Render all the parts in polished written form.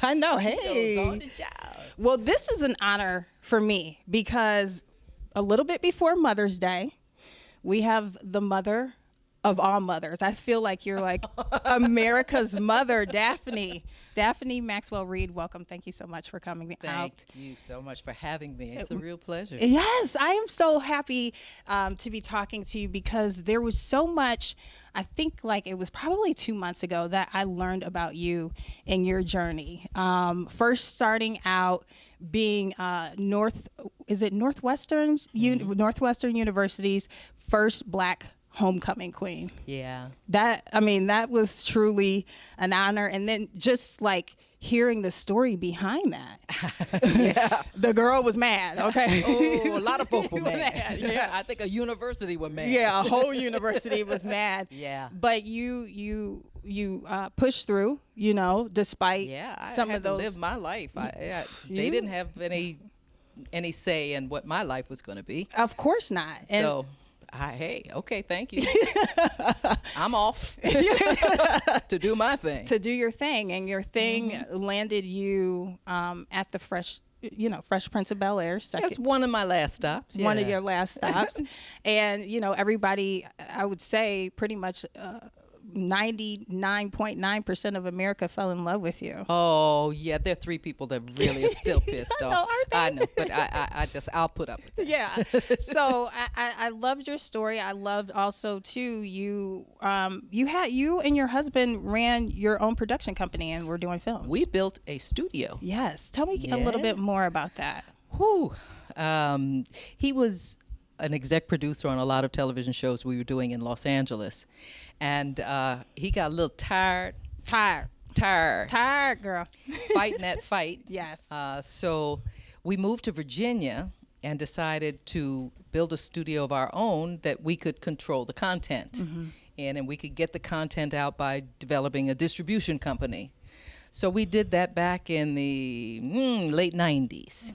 I know. She Hey. goes on the job. Well, this is an honor for me because a little bit before Mother's Day, we have the mother of all mothers. I feel like you're like America's mother, Daphne. Daphne Maxwell Reid, welcome. Thank you so much for coming out. Thank you so much for having me. It's a real pleasure. Yes, I am so happy to be talking to you because there was so much, I think like it was probably 2 months ago that I learned about you and your journey. First starting out being Northwestern University's first Black homecoming queen. Yeah. That was truly an honor. And then just like hearing the story behind that. Yeah. The girl was mad, okay? Oh, a lot of folk were mad. Yeah. I think a university were mad. Yeah, a whole university was mad. Yeah. But you pushed through, despite some I had of those. to live my life. They didn't have any say in what my life was going to be. Of course not. And So, hey, okay, thank you. I'm off to do my thing. to do your thing, and your thing landed you at the Fresh Prince of Bel Air. That's one of my last stops. One of yeah. your last stops. And everybody, I would say pretty much 99.9% of America fell in love with you. Oh, yeah, there are 3 people that really are still pissed I know, off. aren't they? I know, but I'll put up with it. Yeah. So I loved your story. I loved also too you and your husband ran your own production company and were doing film. We built a studio. Yes. Tell me a little bit more about that. Whew. He was an exec producer on a lot of television shows we were doing in Los Angeles. And he got a little tired, Tired, girl. fighting that fight. Yes. So we moved to Virginia and decided to build a studio of our own that we could control the content. And we could get the content out by developing a distribution company. So we did that back in the late 90s.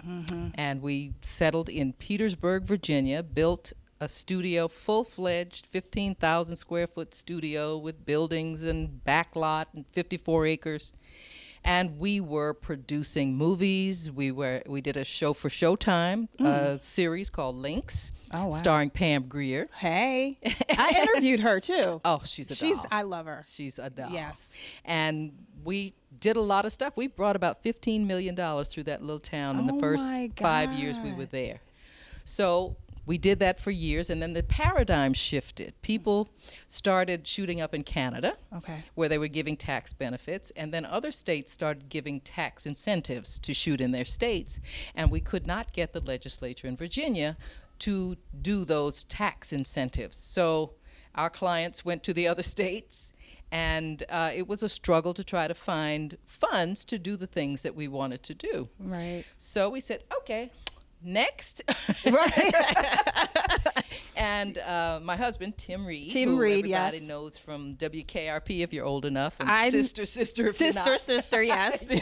And we settled in Petersburg, Virginia, built a studio, full-fledged 15,000 square foot studio with buildings and back lot and 54 acres. And we were producing movies. We did a show for Showtime, a series called Lynx, starring Pam Grier. Hey, I interviewed her too. Oh, she's a doll. I love her. She's a doll. Yes. And we did a lot of stuff. We brought about $15 million through that little town in the first 5 years we were there. So we did that for years, and then the paradigm shifted. People started shooting up in Canada, where they were giving tax benefits, and then other states started giving tax incentives to shoot in their states, and we could not get the legislature in Virginia to do those tax incentives. So our clients went to the other states, and it was a struggle to try to find funds to do the things that we wanted to do. Right. So we said, okay, next. And my husband, Tim Reid, who everybody knows from WKRP if you're old enough, and Sister if you're not. Sister, yes.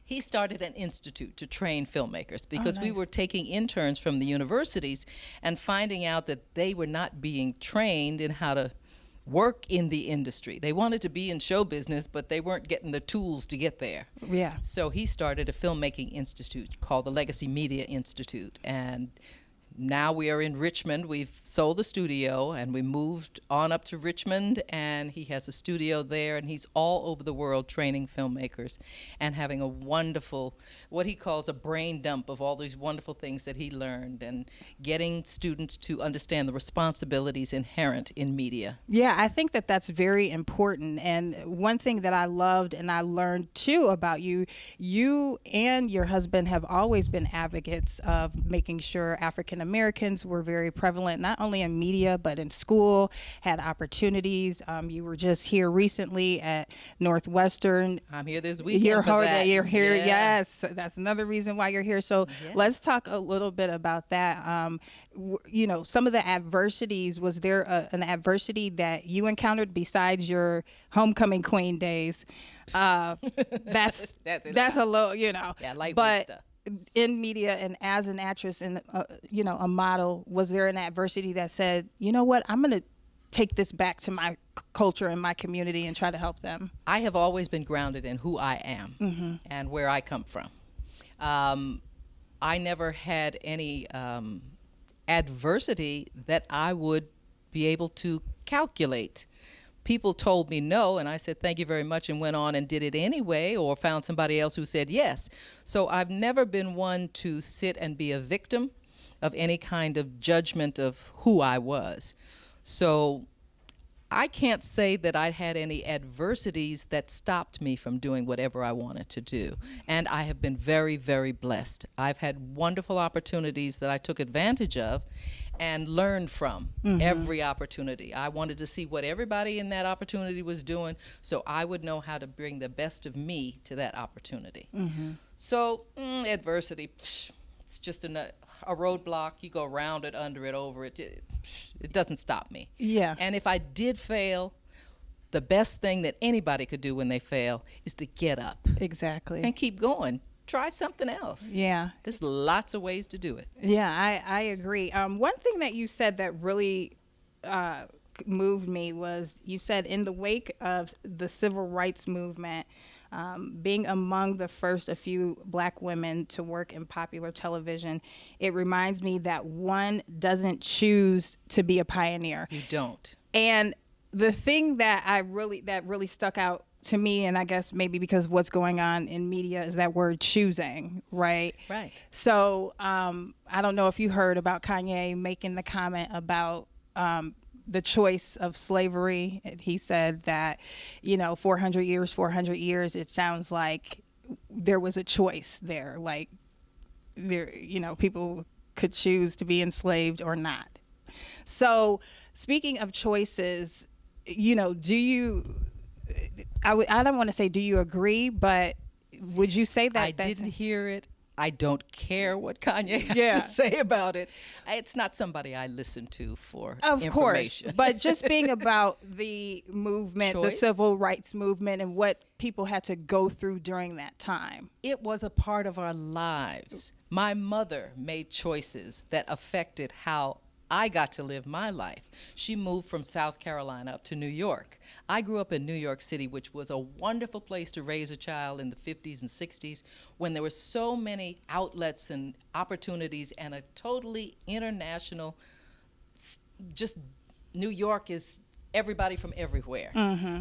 He started an institute to train filmmakers because we were taking interns from the universities and finding out that they were not being trained in how to work in the industry. They wanted to be in show business, but they weren't getting the tools to get there. Yeah. So he started a filmmaking institute called the Legacy Media Institute, and now we are in Richmond. We've sold the studio, and we moved on up to Richmond, and he has a studio there, and he's all over the world training filmmakers and having a wonderful, what he calls a brain dump of all these wonderful things that he learned, and getting students to understand the responsibilities inherent in media. Yeah, I think that that's very important. And one thing that I loved and I learned too about you and your husband have always been advocates of making sure African Americans were very prevalent, not only in media, but in school, had opportunities. You were just here recently at Northwestern. I'm here this weekend for that. You're here, yes. That's another reason why you're here. So let's talk a little bit about that. Some of the adversities, was there an adversity that you encountered besides your homecoming queen days? That's a little, lightweight stuff. In media and as an actress and a model, was there an adversity that said, you know what, I'm going to take this back to my culture and my community and try to help them? I have always been grounded in who I am and where I come from. I never had any adversity that I would be able to calculate. People told me no, and I said thank you very much and went on and did it anyway, or found somebody else who said yes. So I've never been one to sit and be a victim of any kind of judgment of who I was. So I can't say that I had any adversities that stopped me from doing whatever I wanted to do. And I have been very, very blessed. I've had wonderful opportunities that I took advantage of and learned from every opportunity. I wanted to see what everybody in that opportunity was doing so I would know how to bring the best of me to that opportunity. So adversity, it's just a roadblock. You go around it, under it, over it. It doesn't stop me. Yeah. And if I did fail, the best thing that anybody could do when they fail is to get up. Exactly. And keep going. Try something else. Yeah. There's lots of ways to do it. Yeah, I agree. One thing that you said that really moved me was you said in the wake of the civil rights movement, being among the first a few black women to work in popular television, it reminds me that one doesn't choose to be a pioneer. You don't. And the thing that really stuck out to me, and I guess maybe because what's going on in media, is that word choosing, right? Right. So I don't know if you heard about Kanye making the comment about the choice of slavery. He said that, 400 years, it sounds like there was a choice there. Like, people could choose to be enslaved or not. So speaking of choices, do you, I don't want to say do you agree, but would you say that? I didn't hear it. I don't care what Kanye has to say about it. It's not somebody I listen to for information. Of course, but just being about the movement, the civil rights movement, and what people had to go through during that time. It was a part of our lives. My mother made choices that affected how I got to live my life. She moved from South Carolina up to New York. I grew up in New York City, which was a wonderful place to raise a child in the 50s and 60s when there were so many outlets and opportunities and a totally international, just New York is everybody from everywhere.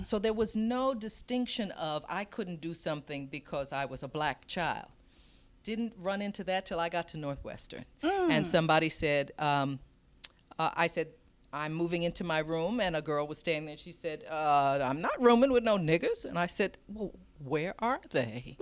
So there was no distinction of I couldn't do something because I was a black child. Didn't run into that till I got to Northwestern. And somebody said, I said, I'm moving into my room, and a girl was standing there. She said, I'm not rooming with no niggas. And I said, well, where are they?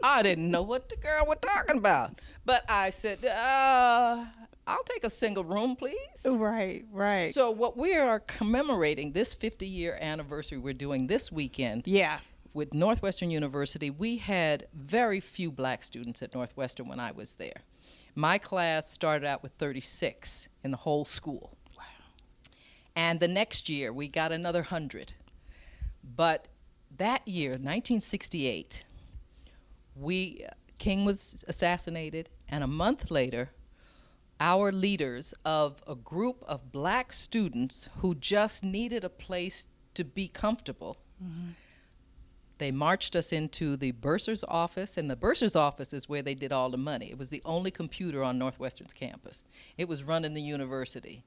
I didn't know what the girl was talking about. But I said, I'll take a single room, please. Right. So what we are commemorating, this 50-year anniversary we're doing this weekend. Yeah. With Northwestern University, we had very few black students at Northwestern when I was there. My class started out with 36 in the whole school. Wow. And the next year, we got another 100. But that year, 1968, King was assassinated, and a month later, our leaders of a group of black students who just needed a place to be comfortable, they marched us into the bursar's office, and the bursar's office is where they did all the money. It was the only computer on Northwestern's campus. It was running the university.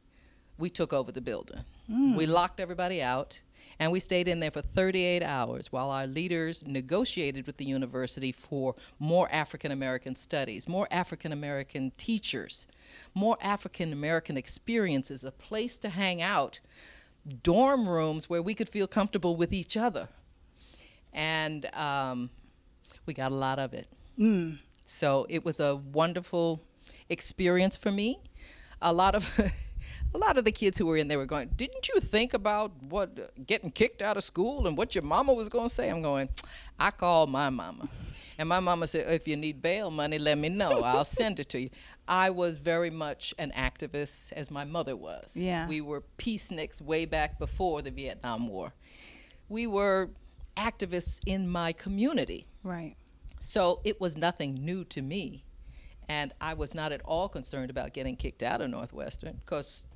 We took over the building. We locked everybody out, and we stayed in there for 38 hours while our leaders negotiated with the university for more African-American studies, more African-American teachers, more African-American experiences, a place to hang out, dorm rooms where we could feel comfortable with each other. And we got a lot of it. So it was a wonderful experience for me. A lot of the kids who were in there were going, didn't you think about getting kicked out of school and what your mama was going to say? I'm going, I called my mama. And my mama said, if you need bail money, let me know. I'll send it to you. I was very much an activist, as my mother was. Yeah. We were peaceniks way back before the Vietnam War. We were activists in my community. Right. So it was nothing new to me. And I was not at all concerned about getting kicked out of Northwestern because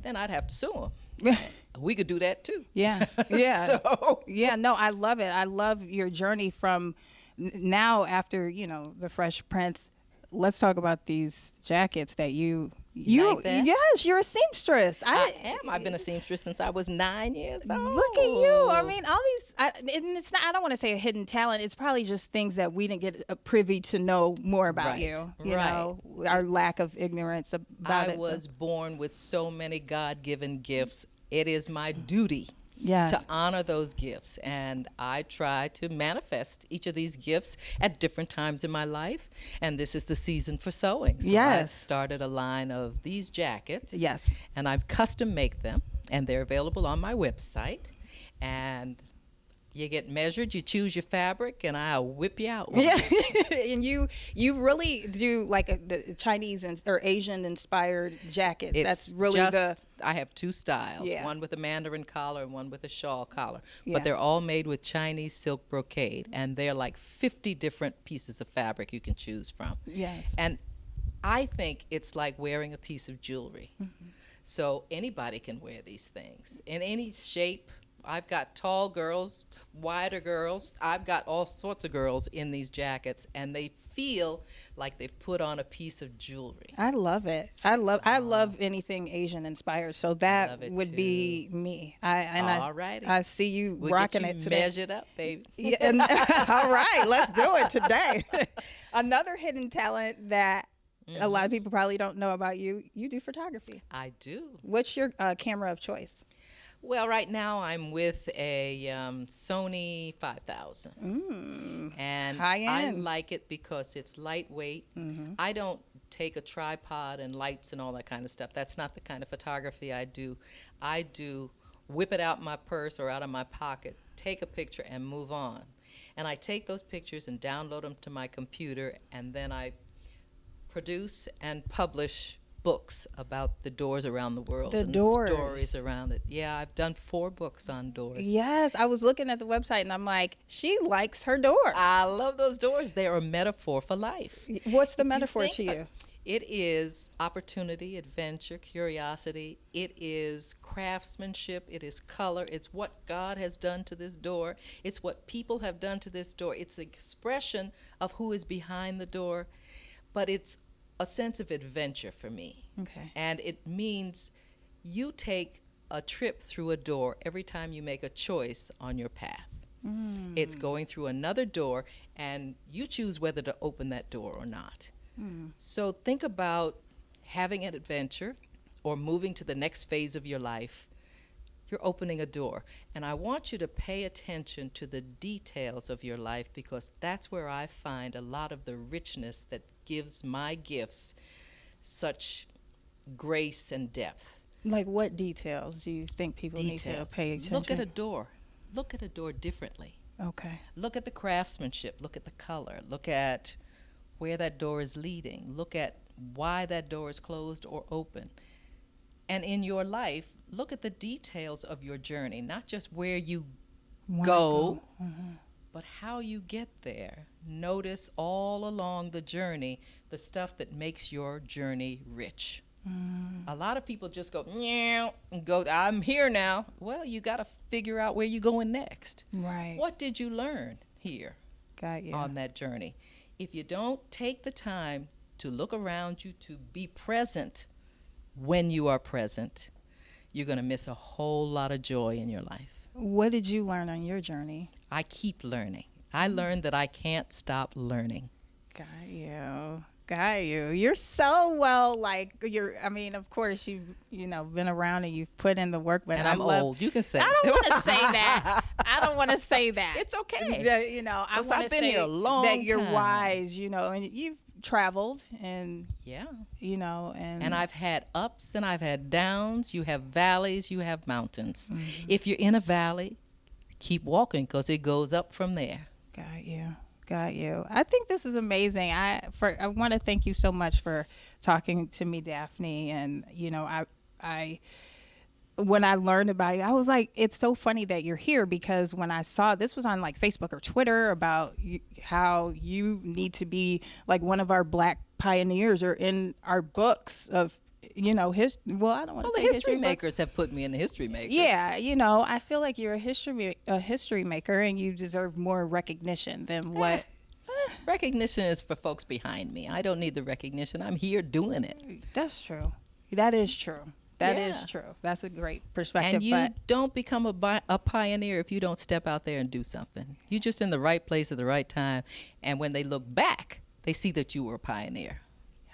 then I'd have to sue them. We could do that too. Yeah. Yeah. So Yeah, no, I love it. I love your journey from now after, the Fresh Prince. Let's talk about these jackets that you like that? yes, you're a seamstress. I am. I've been a seamstress since I was 9 years old. Look at you. I mean, all these, and it's not, I don't want to say a hidden talent. It's probably just things that we didn't get privy to know more about Right, you. right. Our lack of ignorance about it. I was born with so many God-given gifts. It is my duty Yes. to honor those gifts, and I try to manifest each of these gifts at different times in my life, and this is the season for sewing. So I Yes. started a line of these jackets. Yes. And I've custom make them, and they're available on my website, and you get measured, you choose your fabric, and I'll whip you out one. Yeah, and you really do like the Chinese or Asian inspired jackets. That's really I have two styles, Yeah. one with a mandarin collar and one with a shawl collar. Yeah. But they're all made with Chinese silk brocade, and they're like 50 different pieces of fabric you can choose from. Yes. And I think it's like wearing a piece of jewelry. Mm-hmm. So anybody can wear these things in any shape. I've got tall girls, wider girls. I've got all sorts of girls in these jackets, and they feel like they've put on a piece of jewelry. I love it. I love anything Asian inspired. So that love it would be me. Alrighty. I see you We'll rocking get you it today. measured up, baby. Yeah, and, all right, let's do it today. Another hidden talent that a lot of people probably don't know about you. You do photography. I do. What's your camera of choice? Well, right now I'm with a Sony 5000. And High I end. like it because it's lightweight. I don't take a tripod and lights and all that kind of stuff. That's not the kind of photography I do. I do whip it out my purse or out of my pocket, take a picture and move on. And I take those pictures and download them to my computer, and then I produce and publish books about the doors around the world The and doors. the stories around it. Yeah, I've done 4 books on doors. Yes, I was looking at the website and I'm like, she likes her door. I love those doors. They are a metaphor for life. What's the If you metaphor think to you? It is opportunity, adventure, curiosity. It is craftsmanship. It is color. It's what God has done to this door. It's what people have done to this door. It's an expression of who is behind the door, but it's a sense of adventure for me. Okay. And it means you take a trip through a door every time you make a choice on your path. It's going through another door, and you choose whether to open that door or not. So think about having an adventure or moving to the next phase of your life. You're opening a door. And I want you to pay attention to the details of your life, because that's where I find a lot of the richness that gives my gifts such grace and depth. Like what details do you think people need to pay attention? Look at a door. Look at a door differently. Okay. Look at the craftsmanship. Look at the color. Look at where that door is leading. Look at why that door is closed or open. And in your life, look at the details of your journey, not just where you go, but how you get there. Notice all along the journey the stuff that makes your journey rich. A lot of people just go, "Meow," and go, I'm here now. Well, you got to figure out where you're going next. Right. What did you learn here Got you. on that journey? If you don't take the time to look around you, to be present when you are present, you're going to miss a whole lot of joy in your life. What did you learn on your journey? I keep learning. I learned that I can't stop learning. Got you. Got you. You're so well, I mean, of course, you've, been around and you've put in the work, but And I'm old. You can say. I don't want to say that. I don't want to say that. It's okay. I want to I've been say here a long that you're time. wise, and you've traveled and, Yeah. and I've had ups and I've had downs. You have valleys, you have mountains. If you're in a valley, keep walking, because it goes up from there. Got you. Got you. I think this is amazing. I want to thank you so much for talking to me, Daphne. And, I when I learned about you, I was like, it's so funny that you're here, because when I saw this was on like Facebook or Twitter about how you need to be like one of our Black pioneers or in our books of you know, well, I don't want to Well, say the history books. makers have put me in the history makers. Yeah, you know, I feel like you're a history maker, and you deserve more recognition than what. Recognition is for folks behind me. I don't need the recognition. I'm here doing it. That's true. That is true. That is Yeah. true. That's a great perspective. And you but don't become a pioneer if you don't step out there and do something. You're just in the right place at the right time. And when they look back, they see that you were a pioneer.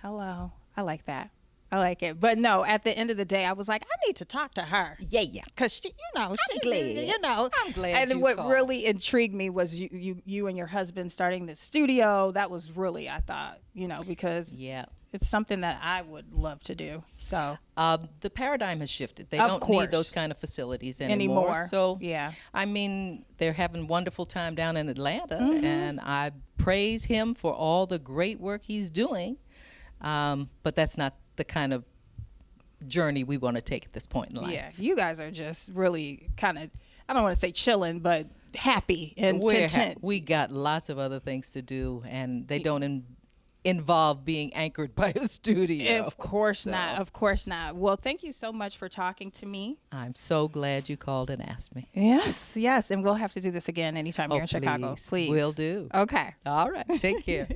hello, I like that. I like it. But no, at the end of the day, I was like, I need to talk to her. Yeah. Because she, I'm glad. I'm glad And you what called. really intrigued me was you and your husband starting the studio. That was really, I thought, because Yeah. it's something that I would love to do. So The paradigm has shifted. They Of don't course. need those kind of facilities anymore. So, yeah. I mean, they're having a wonderful time down in Atlanta, Mm-hmm. and I praise him for all the great work he's doing. But that's not the kind of journey we want to take at this point in life. Yeah, you guys are just really kind of, I don't want to say chilling, but happy and content. We got lots of other things to do, and they don't involve being anchored by a studio. Of course So, not. Of course not. Well, thank you so much for talking to me. I'm so glad you called and asked me. Yes, yes. And we'll have to do this again anytime you're in Chicago. Please. Will do. Okay. All right. Take care.